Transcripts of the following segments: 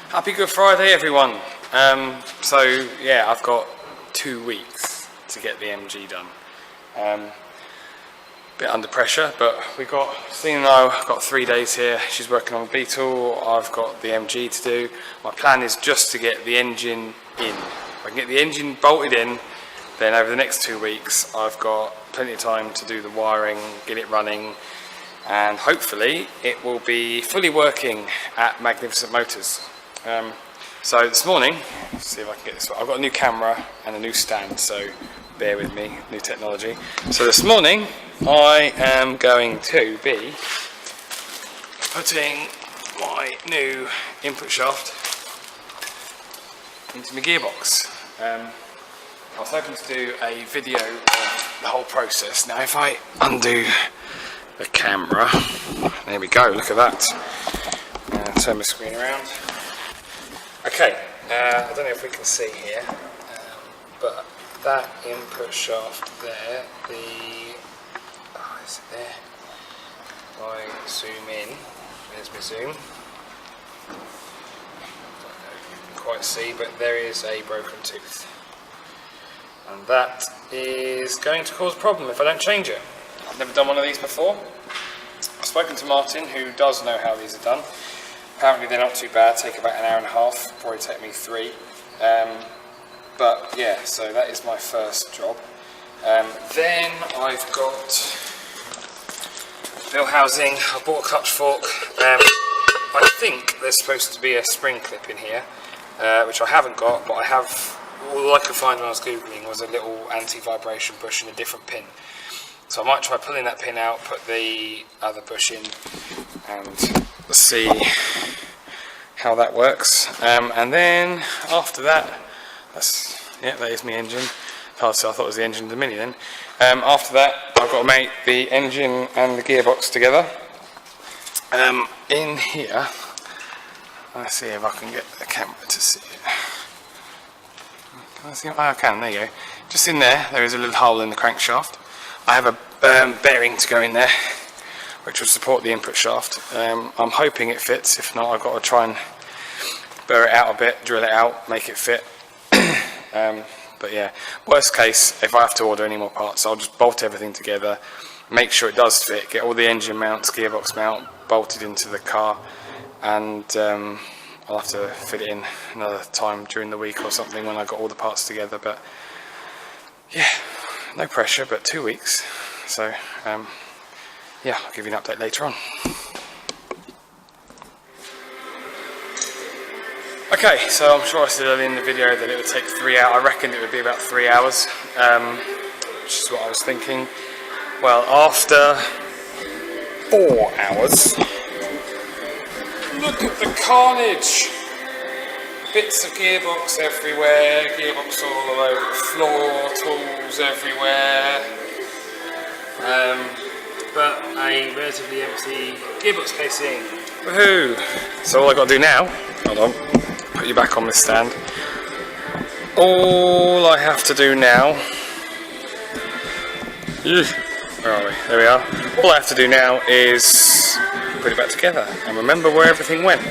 Happy Good Friday, everyone. So yeah, I've got 2 weeks to get the MG done. Bit under pressure, but we've got, Celine and I have got 3 days here. She's working on the Beetle, I've got the MG to do. My plan is just to get the engine in. If I can get the engine bolted in, then over the next 2 weeks I've got plenty of time to do the wiring, get it running, and hopefully it will be fully working at Magnificent Motors. So this morning, let's see if I can get this right. I've got a new camera and a new stand, so bear with me, new technology. So this morning I am going to be putting my new input shaft into my gearbox. I was hoping to do a video of the whole process. Now if I undo the camera, there we go, look at that. Turn my screen around. Okay, I don't know if we can see here, but that input shaft there, is it there? If I zoom in, there's my zoom. I don't know if you can quite see, but there is a broken tooth. And that is going to cause a problem if I don't change it. I've never done one of these before. I've spoken to Martin, who does know how these are done. Apparently they're not too bad, take about an hour and a half, probably take me 3. But yeah, so that is my first job. Then I've got wheel housing. I bought a clutch fork. I think there's supposed to be a spring clip in here, which I haven't got, but I have. All I could find when I was googling was a little anti-vibration bush and a different pin. So I might try pulling that pin out, put the other bush in, and see how that works. And then after that, that is my engine. Oh, so I thought it was the engine of the Mini then. After that, I've got to make the engine and the gearbox together. In here, let's see if I can get the camera to see it. Can I see it? Oh, I can, there you go. Just in there is a little hole in the crankshaft. I have a bearing to go in there, which will support the input shaft. I'm hoping it fits. If not, I've got to try and burr it out a bit, drill it out, make it fit. But yeah, worst case, if I have to order any more parts, I'll just bolt everything together, make sure it does fit, get all the engine mounts, gearbox mount bolted into the car, and I'll have to fit it in another time during the week or something when I've got all the parts together. But yeah, no pressure, but 2 weeks. So yeah, I'll give you an update later on. Okay, so I'm sure I said earlier in the video that it would take 3 hours. I reckoned it would be about 3 hours, which is what I was thinking. Well, after 4 hours, look at the carnage! Bits of gearbox everywhere, gearbox all over the floor, tools everywhere. But a relatively empty gearbox casing. Woohoo! So all I've got to do now, hold on, put you back on this stand. All I have to do now, where are we? There we are. All I have to do now is put it back together and remember where everything went.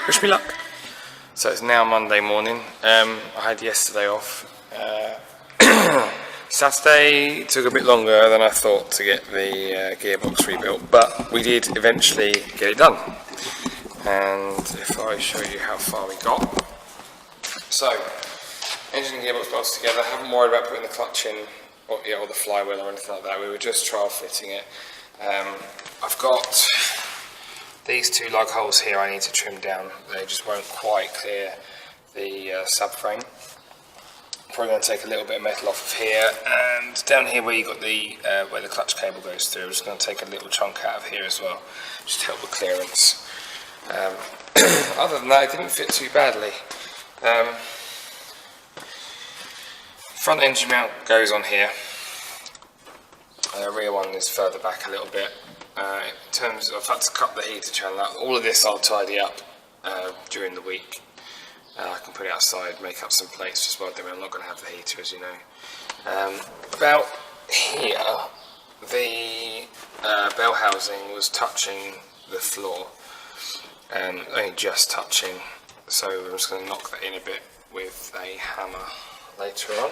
Wish me luck. So it's now Monday morning. I had yesterday off. Saturday took a bit longer than I thought to get the gearbox rebuilt, but we did eventually get it done. And if I show you how far we got. So, engine and gearbox bolts together. I haven't worried about putting the clutch in or the flywheel or anything like that. We were just trial fitting it. I've got these 2 lug holes here I need to trim down. They just won't quite clear the subframe. Probably going to take a little bit of metal off of here, and down here where you got the where the clutch cable goes through, I'm just going to take a little chunk out of here as well, just to help with clearance. Other than that, it didn't fit too badly. Front engine mount goes on here. Rear one is further back a little bit. In terms of, I've had to cut the heater channel out. All of this I'll tidy up during the week. I can put it outside, make up some plates just while doing it. I'm not going to have the heater, as you know. About here, the bell housing was touching the floor. only just touching, so I'm just going to knock that in a bit with a hammer later on.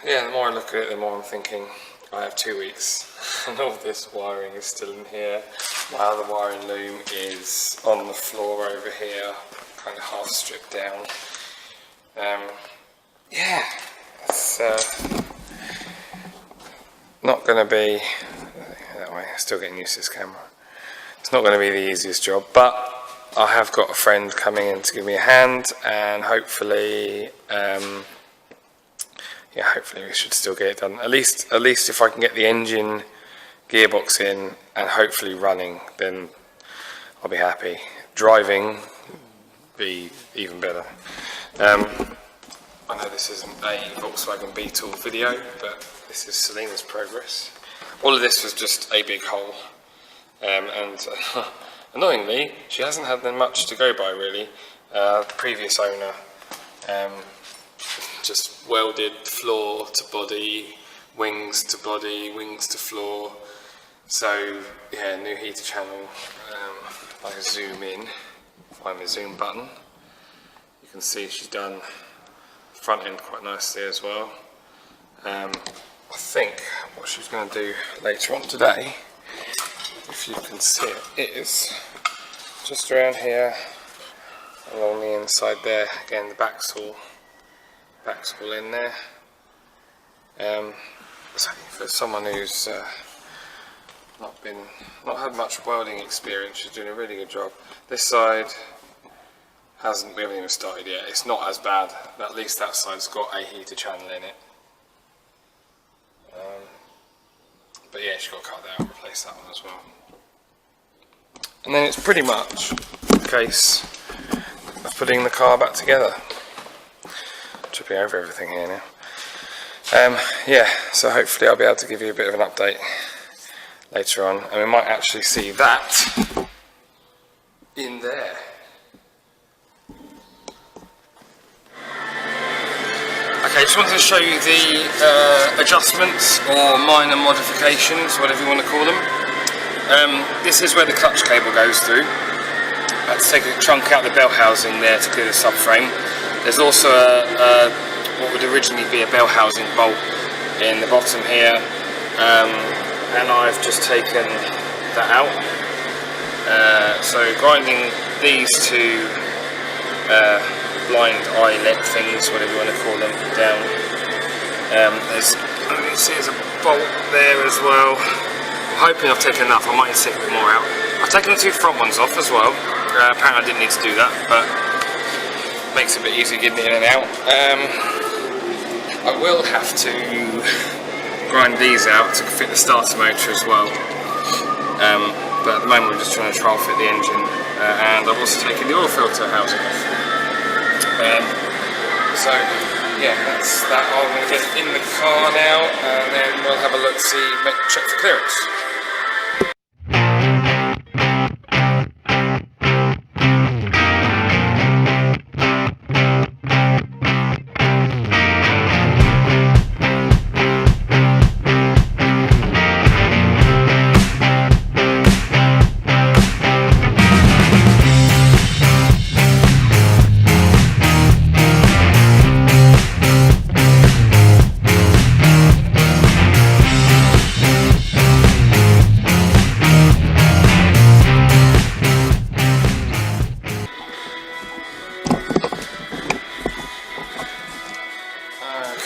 Yeah, the more I look at it, the more I'm thinking I have 2 weeks and all this wiring is still in here. My other wiring loom is on the floor over here, kind of half stripped down. Yeah, it's not going to be, that way, still getting used to this camera. It's not going to be the easiest job, but I have got a friend coming in to give me a hand, and hopefully, yeah, hopefully we should still get it done. At least if I can get the engine gearbox in and hopefully running, then I'll be happy. Driving be even better. I know this isn't a Volkswagen Beetle video, but this is Selena's progress. All of this was just a big hole, and annoyingly, she hasn't had much to go by really. The previous owner just welded floor to body, wings to body, wings to floor. So yeah, new heater channel. If I zoom in, find the zoom button, you can see she's done the front end quite nicely as well. I think what she's going to do later on today, if you can see it, is just around here along the inside there. Again, the back's all in there. So for someone who's not had much welding experience, she's doing a really good job. This side we haven't even started yet. It's not as bad. At least that side's got a heater channel in it. But yeah, she's got to cut that out, replace that one as well. And then it's pretty much a case of putting the car back together. Tripping over everything here now. Yeah, so hopefully I'll be able to give you a bit of an update later on, and we might actually see that in there. Okay, just wanted to show you the adjustments or minor modifications, whatever you want to call them. This is where the clutch cable goes through. I had to take a chunk out of the bell housing there to clear the subframe. There's also what would originally be a bell housing bolt in the bottom here, and I've just taken that out. So grinding these two blind eyelet things, whatever you want to call them, down. There's a bolt there as well. I'm hoping I've taken enough. I might need to take a bit more out. I've taken the two front ones off as well. Apparently I didn't need to do that, but makes it a bit easier getting it in and out. I will have to grind these out to fit the starter motor as well. But at the moment we're just trying to trial fit the engine, and I've also taken the oil filter housing off. So yeah, that's that. I'm going to get in the car now, and then we'll have a look, check for clearance.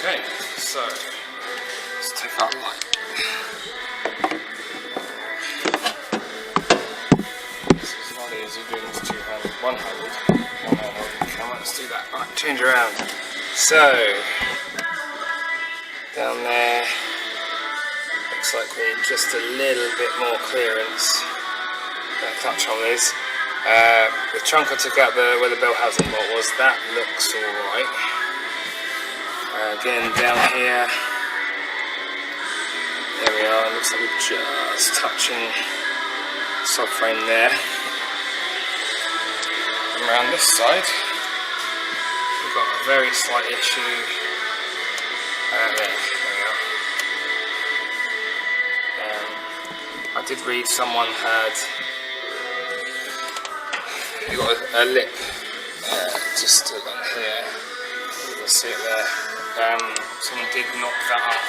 Okay, so let's take our light. This is not easy doing this two-handed, one-handed camera. Let's do that. Right, change around. So down there, looks like we need just a little bit more clearance. That clutch hole is. The chunk I took out where the bell housing bolt was, that looks alright. Again, down here, there we are, looks like we're just touching the subframe there. And around this side, we've got a very slight issue. There we are. I did read someone had, you got a lip just along here, you can see it there. Someone did knock that up,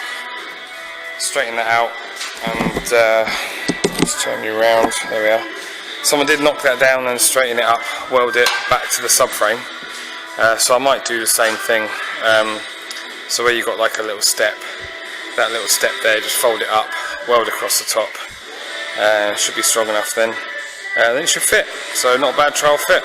straighten that out, and let's turn you around, there we are. Someone did knock that down and straighten it up, weld it back to the subframe. So I might do the same thing. So where you've got like a little step, that little step there, just fold it up, weld across the top. Should be strong enough then. Then it should fit. So not a bad trial fit.